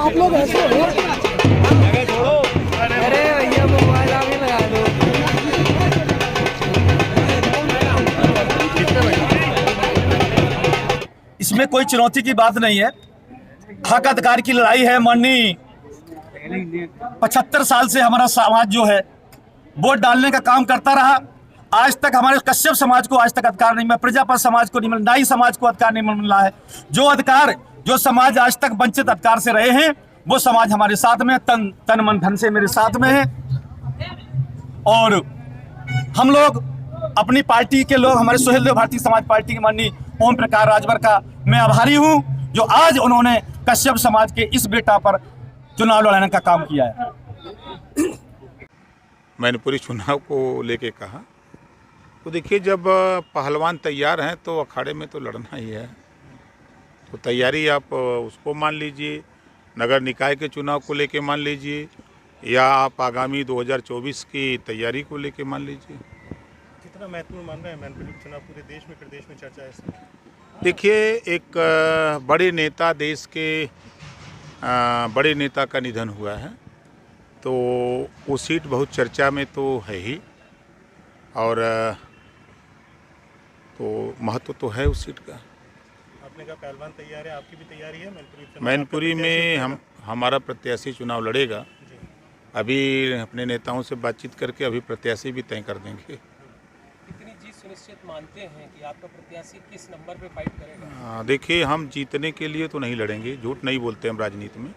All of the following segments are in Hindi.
आप लोग ऐसे हो, अरे भैया मोबाइल आप ही लगा दो। इसमें कोई चुनौती की बात नहीं है। हक अधिकार की लड़ाई है। माननीय 75 साल से हमारा समाज जो है वोट डालने का काम करता रहा। आज तक हमारे कश्यप समाज को आज तक अधिकार नहीं मिला, प्रजापति समाज को नहीं मिला, नाई समाज को अधिकार नहीं मिला है। जो अधिकार जो समाज आज तक वंचित अधिकार से रहे हैं वो समाज हमारे साथ में तन मन धन से मेरे साथ में है। और हम लोग अपनी पार्टी के लोग, हमारे सुहेल देव भारतीय समाज पार्टी के माननीय ओम प्रकाश राजभर का मैं आभारी हूं जो आज उन्होंने कश्यप समाज के इस बेटा पर चुनाव लड़ाने का काम किया है। मैनपुरी चुनाव को लेके कहा तो देखिए, जब पहलवान तैयार हैं तो अखाड़े में तो लड़ना ही है। तो तैयारी आप उसको मान लीजिए, नगर निकाय के चुनाव को लेके मान लीजिए, या आप आगामी 2024 की तैयारी को लेके मान लीजिए। कितना महत्वपूर्ण मान रहे हैं मैनपुरी चुनाव पूरे देश में, प्रदेश में चर्चा है? देखिए, एक बड़े नेता, देश के बड़े नेता का निधन हुआ है तो वो सीट बहुत चर्चा में तो है ही, और तो महत्व तो है उस सीट का। आपने कहा पहलवान तैयार है, आपकी भी तैयारी है मैनपुरी में हमारा प्रत्याशी चुनाव लड़ेगा। अभी अपने नेताओं से बातचीत करके अभी प्रत्याशी भी तय कर देंगे। कितनी जीत सुनिश्चित मानते हैं कि आपका प्रत्याशी किस नंबर पे फाइट करेगा? देखिए, हम जीतने के लिए तो नहीं लड़ेंगे, झूठ नहीं बोलते हम राजनीति में।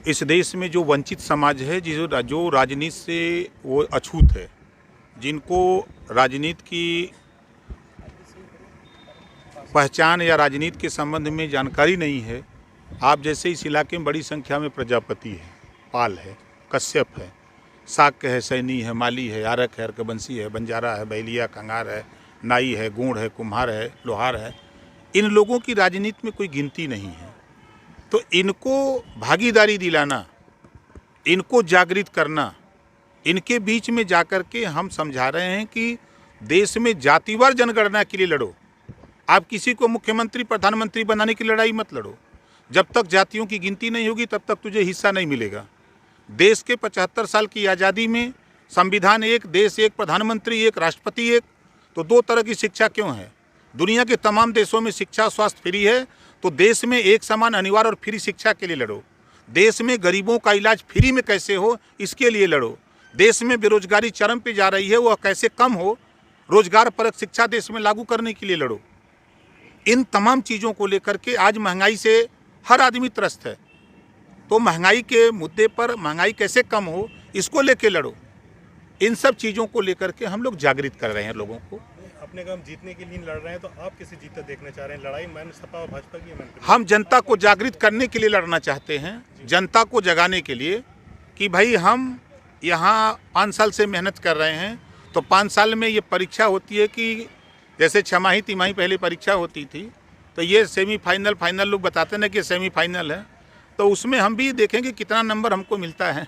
इस देश में जो वंचित समाज है, जो राजनीति से वो अछूत है, जिनको राजनीति की पहचान या राजनीति के संबंध में जानकारी नहीं है। आप जैसे इस इलाके में बड़ी संख्या में प्रजापति है, पाल है, कश्यप है, साक्य है, सैनी है, माली है, आरक है, अर्कबंसी है, बंजारा है, बैलिया, कंगार है, नाई है, गूढ़ है, कुम्हार है, लोहार है। इन लोगों की राजनीति में कोई गिनती नहीं है। तो इनको भागीदारी दिलाना, इनको जागृत करना, इनके बीच में जाकर के हम समझा रहे हैं कि देश में जातिवार जनगणना के लिए लड़ो। आप किसी को मुख्यमंत्री प्रधानमंत्री बनाने की लड़ाई मत लड़ो। जब तक जातियों की गिनती नहीं होगी तब तक तुझे हिस्सा नहीं मिलेगा। देश के 75 साल की आज़ादी में संविधान एक, देश एक, प्रधानमंत्री एक, राष्ट्रपति एक। तो दो तरह की शिक्षा क्यों है? दुनिया के तमाम देशों में शिक्षा स्वास्थ्य फ्री है, तो देश में एक समान अनिवार्य और फ्री शिक्षा के लिए लड़ो। देश में गरीबों का इलाज फ्री में कैसे हो, इसके लिए लड़ो। देश में बेरोजगारी चरम पे जा रही है, वह कैसे कम हो, रोजगार परक शिक्षा देश में लागू करने के लिए लड़ो। इन तमाम चीज़ों को लेकर के आज महंगाई से हर आदमी त्रस्त है, तो महंगाई के मुद्दे पर महंगाई कैसे कम हो, इसको लेके लड़ो। इन सब चीज़ों को लेकर के हम लोग जागृत कर रहे हैं लोगों को। अपने काम जीतने के लिए लड़ रहे हैं, तो आप किसे जीतते देखना चाह रहे हैं? लड़ाई मैंने सपा और भाजपा की है? हम जनता को जागृत करने के लिए लड़ना चाहते हैं, जनता को जगाने के लिए कि भाई हम यहाँ 5 साल से मेहनत कर रहे हैं। तो 5 साल में ये परीक्षा होती है कि जैसे 6 माही तिमाही पहले परीक्षा होती थी, तो ये सेमीफाइनल फाइनल लोग बताते हैं कि सेमीफाइनल है, तो उसमें हम भी देखेंगे कितना नंबर हमको मिलता है।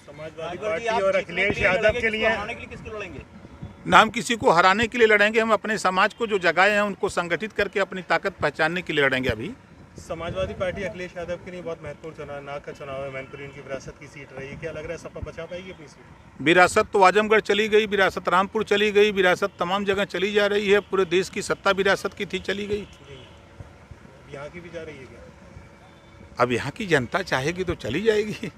समाजवादी पार्टी और अखिलेश यादव के लिए किसको लड़ेंगे? ना हम किसी को हराने के लिए लड़ेंगे, हम अपने समाज को जो जगाए हैं उनको संगठित करके अपनी ताकत पहचानने के लिए लड़ेंगे। अभी समाजवादी पार्टी अखिलेश यादव के लिए बहुत महत्वपूर्ण चुनाव, नाग का चुनाव है। मैनपुरी उनकी विरासत की सीट रही है, क्या लग रहा है सपा बचा पाएगी अपनी सीट? विरासत तो आजमगढ़ चली गई, विरासत रामपुर चली गई, विरासत तमाम जगह चली जा रही है। पूरे देश की सत्ता विरासत की थी, चली गई। यहाँ की भी जा रही है क्या? अब यहाँ की जनता चाहेगी तो चली जाएगी।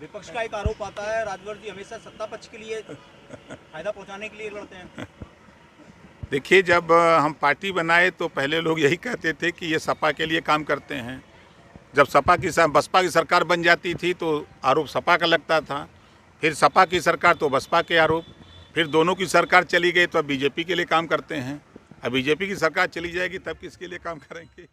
विपक्ष का एक आरोप आता है, राजभर जी हमेशा सत्ता पक्ष के लिए फायदा पहुंचाने के लिए लड़ते हैं। देखिए, जब हम पार्टी बनाए तो पहले लोग यही कहते थे कि ये सपा के लिए काम करते हैं। जब बसपा की सरकार बन जाती थी तो आरोप सपा का लगता था, फिर सपा की सरकार तो बसपा के आरोप, फिर दोनों की सरकार चली गई तो अब बीजेपी के लिए काम करते हैं। अब बीजेपी की सरकार चली जाएगी तब किसके लिए काम करेंगे?